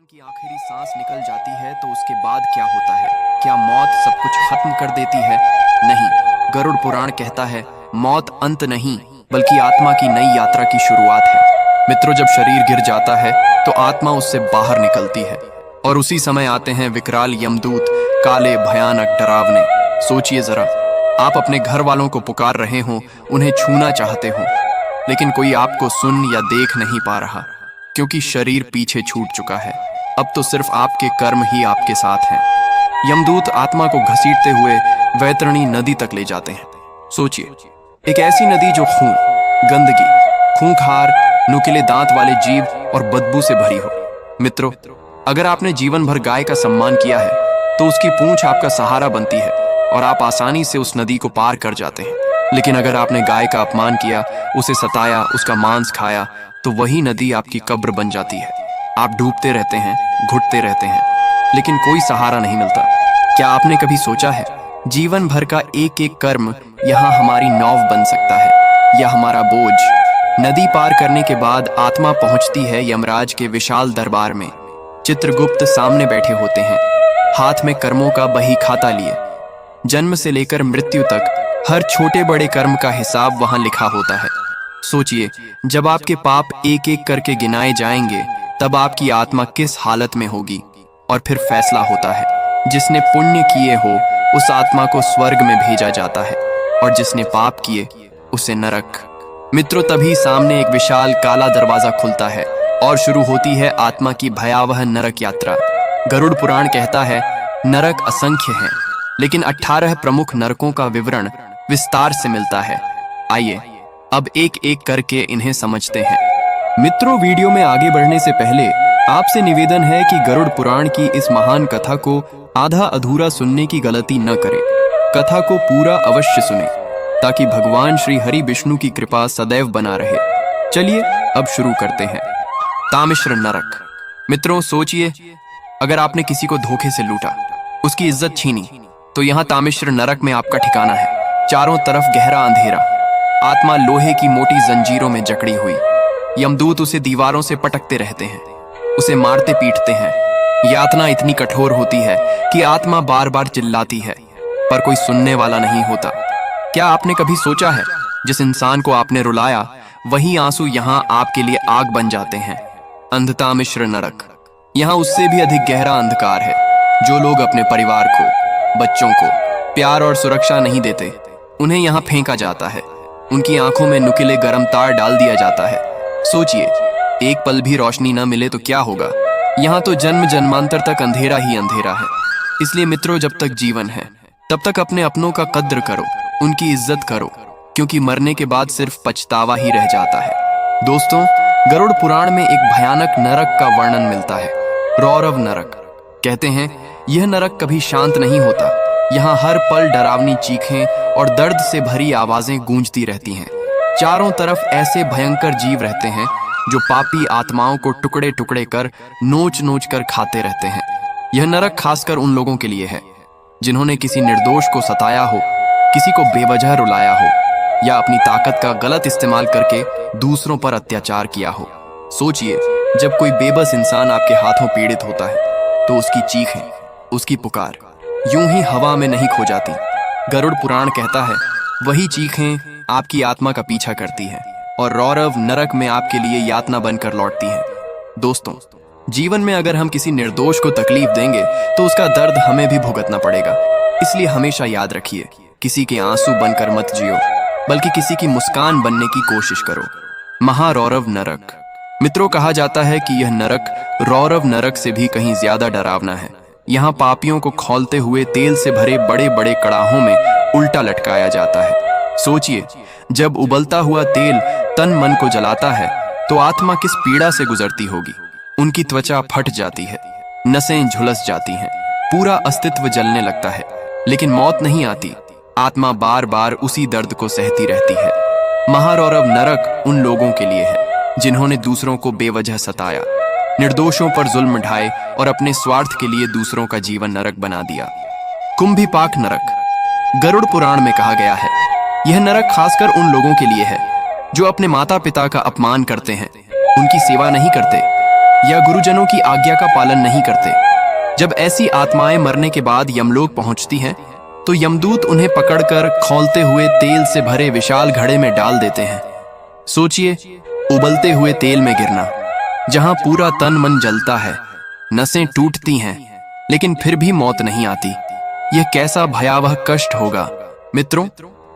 की आखिरी सांस निकल जाती है तो उसके बाद क्या होता है? क्या मौत सब कुछ खत्म कर देती है? नहीं, गरुड़ पुराण कहता है मौत अंत नहीं बल्कि आत्मा की नई यात्रा की शुरुआत है। मित्रों, जब शरीर गिर जाता है तो आत्मा उससे बाहर निकलती है और उसी समय आते हैं विकराल यमदूत, काले, भयानक, डरावने। सोचिए जरा, आप अपने घर वालों को पुकार रहे हो, उन्हें छूना चाहते हो, लेकिन कोई आपको सुन या देख नहीं पा रहा क्योंकि शरीर पीछे छूट चुका है। अब तो सिर्फ आपके कर्म ही आपके साथ हैं। यमदूत आत्मा को घसीटते हुए वैतरणी नदी तक ले जाते हैं। सोचिए, एक ऐसी नदी जो खून, गंदगी, खूंखार, नुकीले दांत वाले जीव और बदबू से भरी हो। मित्रों, अगर आपने जीवन भर गाय का सम्मान किया है तो उसकी पूंछ आपका सहारा बनती है और आप आसानी से उस नदी को पार कर जाते हैं। लेकिन अगर आपने गाय का अपमान किया, उसे सताया, उसका मांस खाया, तो वही नदी आपकी कब्र बन जाती है। आप डूबते रहते हैं, घुटते रहते हैं, लेकिन कोई सहारा नहीं मिलता। क्या आपने कभी सोचा है, जीवन भर का एक एक कर्म यहाँ हमारी नाव बन सकता है या हमारा बोझ? नदी पार करने के बाद आत्मा पहुंचती है यमराज के विशाल दरबार में। चित्रगुप्त सामने बैठे होते हैं, हाथ में कर्मों का बही खाता लिए। जन्म से लेकर मृत्यु तक हर छोटे बड़े कर्म का हिसाब वहां लिखा होता है। सोचिए, जब आपके पाप एक एक करके गिनाए जाएंगे तब आपकी आत्मा किस हालत में होगी। और फिर फैसला होता है, जिसने पुण्य किए हो उस आत्मा को स्वर्ग में भेजा जाता है और जिसने पाप किए उसे नरक। मित्रों, तभी सामने एक विशाल काला दरवाजा खुलता है और शुरू होती है आत्मा की भयावह नरक यात्रा। गरुड़ पुराण कहता है नरक असंख्य हैं, लेकिन 18 प्रमुख नरकों का विवरण विस्तार से मिलता है। आइए अब एक एक करके इन्हें समझते हैं। मित्रों, वीडियो में आगे बढ़ने से पहले आपसे निवेदन है कि गरुड़ पुराण की इस महान कथा को आधा अधूरा सुनने की गलती न करें। कथा को पूरा अवश्य सुने ताकि भगवान श्री हरि विष्णु की कृपा सदैव बना रहे। चलिए अब शुरू करते हैं। तामिश्र नरक। मित्रों, सोचिए, अगर आपने किसी को धोखे से लूटा, उसकी इज्जत छीनी, तो यहाँ तामिश्र नरक में आपका ठिकाना है। चारों तरफ गहरा अंधेरा, आत्मा लोहे की मोटी जंजीरों में जकड़ी हुई। यमदूत उसे दीवारों से पटकते रहते हैं, उसे मारते पीटते हैं। यातना इतनी कठोर होती है कि आत्मा बार बार चिल्लाती है, पर कोई सुनने वाला नहीं होता। क्या आपने कभी सोचा है, जिस इंसान को आपने रुलाया वही आंसू यहाँ आपके लिए आग बन जाते हैं? अंधतामिश्र नरक। यहाँ उससे भी अधिक गहरा अंधकार है। जो लोग अपने परिवार को, बच्चों को प्यार और सुरक्षा नहीं देते, उन्हें यहाँ फेंका जाता है। उनकी आंखों में नुकीले गर्म तार डाल दिया जाता है। सोचिए, एक पल भी रोशनी न मिले तो क्या होगा? यहाँ तो जन्म जन्मांतर तक अंधेरा ही अंधेरा है। इसलिए मित्रों, जब तक जीवन है तब तक अपने अपनों का कद्र करो, उनकी इज्जत करो, क्योंकि मरने के बाद सिर्फ पछतावा ही रह जाता है। दोस्तों, गरुड़ पुराण में एक भयानक नरक का वर्णन मिलता है, रौरव नरक। कहते हैं यह नरक कभी शांत नहीं होता। यहाँ हर पल डरावनी चीखें और दर्द से भरी आवाजें गूंजती रहती हैं। चारों तरफ ऐसे भयंकर जीव रहते हैं जो पापी आत्माओं को टुकड़े टुकड़े कर नोच नोच कर खाते रहते हैं। यह नरक खासकर उन लोगों के लिए है जिन्होंने किसी निर्दोष को सताया हो, किसी को बेवजह रुलाया हो या अपनी ताकत का गलत इस्तेमाल करके दूसरों पर अत्याचार किया हो। सोचिए, जब कोई बेबस इंसान आपके हाथों पीड़ित होता है तो उसकी चीखें, उसकी पुकार यूं ही हवा में नहीं खो जाती। गरुड़ पुराण कहता है वही चीखें आपकी आत्मा का पीछा करती हैं और रौरव नरक में आपके लिए यातना बनकर लौटती हैं। दोस्तों, जीवन में अगर हम किसी निर्दोष को तकलीफ देंगे तो उसका दर्द हमें भी भुगतना पड़ेगा। इसलिए हमेशा याद रखिए, किसी के आंसू बनकर मत जियो, बल्कि किसी की मुस्कान बनने की कोशिश करो। महारौरव नरक। मित्रों, कहा जाता है कि यह नरक रौरव नरक से भी कहीं ज्यादा डरावना है। यहाँ पापियों को खौलते हुए तेल से भरे बड़े बड़े कड़ाहों में उल्टा लटकाया जाता है। सोचिए, जब उबलता हुआ तेल तन मन को जलाता है तो आत्मा किस पीड़ा से गुजरती होगी। उनकी त्वचा फट जाती है, नसें झुलस जाती हैं, पूरा अस्तित्व जलने लगता है, लेकिन मौत नहीं आती। आत्मा बार बार उसी दर्द को सहती रहती है। महारौरव नरक उन लोगों के लिए है जिन्होंने दूसरों को बेवजह सताया, निर्दोषों पर जुल्म ढाए और अपने स्वार्थ के लिए दूसरों का जीवन नरक बना दिया। कुंभीपाक नरक। गरुड़ पुराण में कहा गया है यह नरक खासकर उन लोगों के लिए है जो अपने माता पिता का अपमान करते हैं, उनकी सेवा नहीं करते, या गुरुजनों की आज्ञा का पालन नहीं करते। जब ऐसी आत्माएं मरने के बाद यमलोक पहुंचती हैं तो यमदूत उन्हें पकड़कर खौलते हुए तेल से भरे विशाल घड़े में डाल देते हैं। सोचिए, उबलते हुए तेल में गिरना, जहां पूरा तन मन जलता है, नसें टूटती हैं, लेकिन फिर भी मौत नहीं आती। यह कैसा भयावह कष्ट होगा। मित्रों,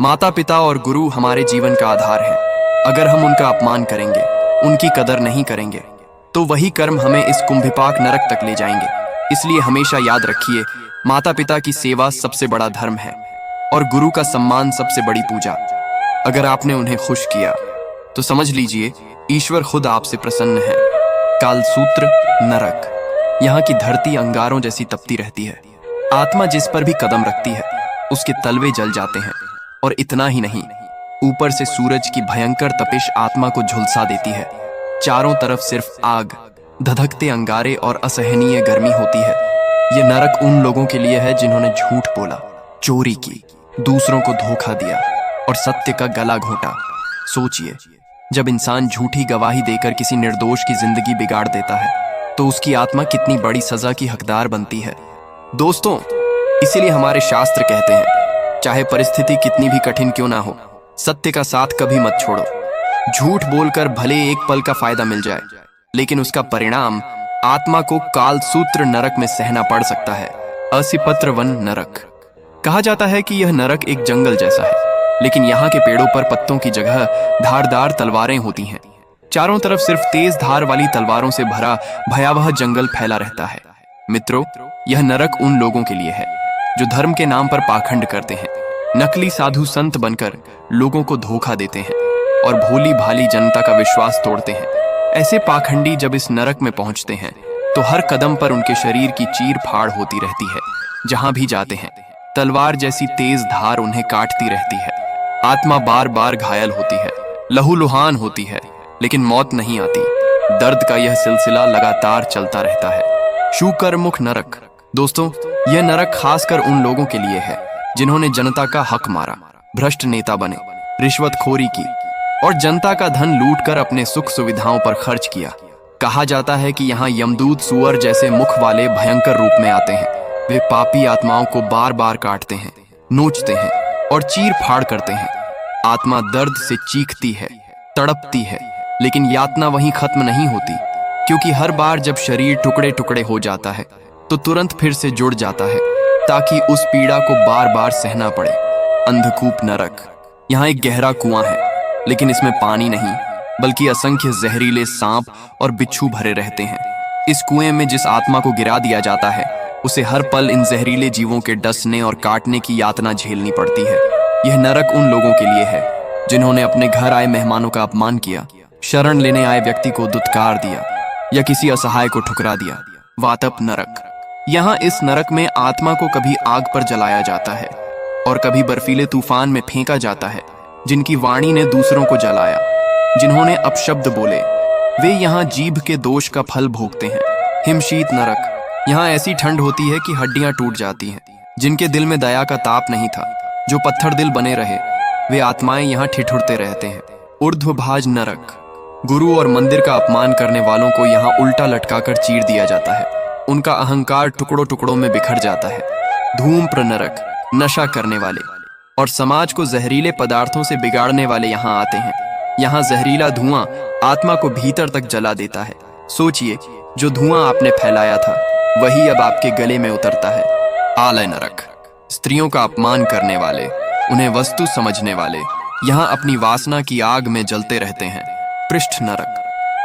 माता पिता और गुरु हमारे जीवन का आधार है। अगर हम उनका अपमान करेंगे, उनकी कदर नहीं करेंगे, तो वही कर्म हमें इस कुंभिपाक नरक तक ले जाएंगे। इसलिए हमेशा याद रखिए, माता पिता की सेवा सबसे बड़ा धर्म है और गुरु का सम्मान सबसे बड़ी पूजा। अगर आपने उन्हें खुश किया तो समझ लीजिए ईश्वर खुद आपसे प्रसन्न है। कालसूत्र नरक। यहाँ की धरती अंगारों जैसी तपती रहती है। आत्मा जिस पर भी कदम रखती है उसके तलवे जल जाते हैं। और इतना ही नहीं, ऊपर से सूरज की भयंकर तपिश आत्मा को झुलसा देती है। चारों तरफ सिर्फ आग, धधकते अंगारे और असहनीय गर्मी होती है। ये नरक उन लोगों के लिए है जिन्होंने झूठ बोला, चोरी की, दूसरों को धोखा दिया और सत्य का गला घोंटा। सोचिए, जब इंसान झूठी गवाही देकर किसी निर्दोष की जिंदगी बिगाड़ देता है तो उसकी आत्मा कितनी बड़ी सजा की हकदार बनती है। दोस्तों, इसीलिए हमारे शास्त्र कहते हैं, चाहे परिस्थिति कितनी भी कठिन क्यों ना हो, सत्य का साथ कभी मत छोड़ो। झूठ बोलकर भले एक पल का फायदा मिल जाए, लेकिन उसका परिणाम आत्मा को कालसूत्र नरक में सहना पड़ सकता है। असिपत्र वन नरक। कहा जाता है कि यह नरक एक जंगल जैसा है, लेकिन यहाँ के पेड़ों पर पत्तों की जगह धारदार तलवारें होती हैं। चारों तरफ सिर्फ तेज धार वाली तलवारों से भरा भयावह जंगल फैला रहता है। मित्रों, यह नरक उन लोगों के लिए है जो धर्म के नाम पर पाखंड करते हैं, नकली साधु संत बनकर लोगों को धोखा देते हैं और भोली भाली जनता का विश्वास तोड़ते हैं। ऐसे पाखंडी जब इस नरक में पहुंचते हैं तो हर कदम पर उनके शरीर की चीर फाड़ होती रहती है। जहां भी जाते हैं तलवार जैसी तेज धार उन्हें काटती रहती है। आत्मा बार बार घायल होती है, लहूलुहान होती है, लेकिन मौत नहीं आती। दर्द का यह सिलसिला लगातार चलता रहता है। शूकरमुख नरक। दोस्तों, यह नरक खासकर उन लोगों के लिए है जिन्होंने जनता का हक मारा, भ्रष्ट नेता बने, रिश्वतखोरी की और जनता का धन लूटकर अपने सुख सुविधाओं पर खर्च किया। कहा जाता है कि यहाँ यमदूत सुअर जैसे मुख वाले भयंकर रूप में आते हैं। वे पापी आत्माओं को बार बार काटते हैं, नोचते हैं और चीर फाड़ करते हैं। आत्मा दर्द से चीखती है, तड़पती है, लेकिन यातना वहीं खत्म नहीं होती, क्योंकि हर बार जब शरीर टुकड़े टुकड़े हो जाता है तो तुरंत फिर से जुड़ जाता है, ताकि उस पीड़ा को बार बार सहना पड़े। अंधकूप नरक। यहाँ एक गहरा कुआं है, लेकिन इसमें पानी नहीं, बल्कि असंख्य जहरीले सांप और बिच्छू भरे रहते हैं। इस कुएं में जिस आत्मा को गिरा दिया जाता है उसे हर पल इन जहरीले जीवों के डसने और काटने की यातना झेलनी पड़ती है। यह नरक उन लोगों के लिए है जिन्होंने अपने घर आए मेहमानों का अपमान किया, शरण लेने आए व्यक्ति को दुत्कार दिया या किसी असहाय को ठुकरा दिया। वातप नरक। यहाँ इस नरक में आत्मा को कभी आग पर जलाया जाता है और कभी बर्फीले तूफान में फेंका जाता है। जिनकी वाणी ने दूसरों को जलाया, जिन्होंने अपशब्द बोले, वे यहाँ जीभ के दोष का फल भोगते हैं। हिमशीत नरक। यहाँ ऐसी ठंड होती है कि हड्डियां टूट जाती हैं। जिनके दिल में दया का ताप नहीं था, जो पत्थर दिल बने रहे, वे आत्माएं यहाँ ठिठुरते रहते हैं। ऊर्ध्वभाज नरक। गुरु और मंदिर का अपमान करने वालों को यहाँ उल्टा लटकाकर चीर दिया जाता है। उनका अहंकार टुकड़ों टुकड़ों में बिखर जाता है। धूम्र नरक। नशा करने वाले और समाज को जहरीले पदार्थों से बिगाड़ने वाले यहाँ आते हैं। यहाँ जहरीला धुआं आत्मा को भीतर तक जला देता है। सोचिए, जो धुआं आपने फैलाया था वही अब आपके गले में उतरता है। आलय नरक। स्त्रियों का अपमान करने वाले, उन्हें वस्तु समझने वाले यहाँ अपनी वासना की आग में जलते रहते हैं। पृष्ठ नरक।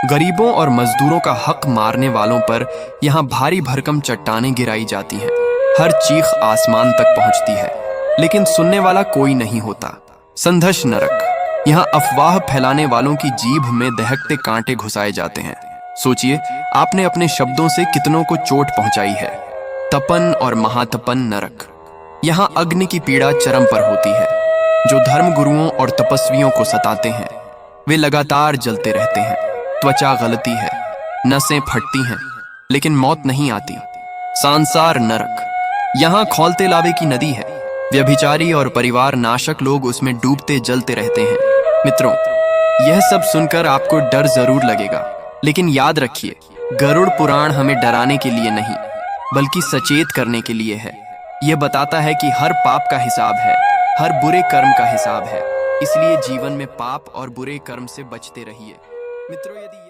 गरीबों और मजदूरों का हक मारने वालों पर यहाँ भारी भरकम चट्टानें गिराई जाती हैं। हर चीख आसमान तक पहुंचती है, लेकिन सुनने वाला कोई नहीं होता। संघर्ष नरक। यहाँ अफवाह फैलाने वालों की जीभ में दहकते कांटे घुसाए जाते हैं। सोचिए, आपने अपने शब्दों से कितनों को चोट पहुंचाई है। तपन और महातपन नरक। यहाँ अग्नि की पीड़ा चरम पर होती है। जो धर्म गुरुओं और तपस्वियों को सताते हैं वे लगातार जलते रहते हैं। त्वचा गलती है, नसें फटती हैं, लेकिन मौत नहीं आती। सांसार नरक। यहाँ खौलते लावे की नदी है। व्यभिचारी और परिवार नाशक लोग उसमें डूबते जलते रहते हैं। मित्रों, यह सब सुनकर आपको डर जरूर लगेगा, लेकिन याद रखिए, गरुड़ पुराण हमें डराने के लिए नहीं बल्कि सचेत करने के लिए है। यह बताता है कि हर पाप का हिसाब है, हर बुरे कर्म का हिसाब है। इसलिए जीवन में पाप और बुरे कर्म से बचते रहिए। मित्रों, यदि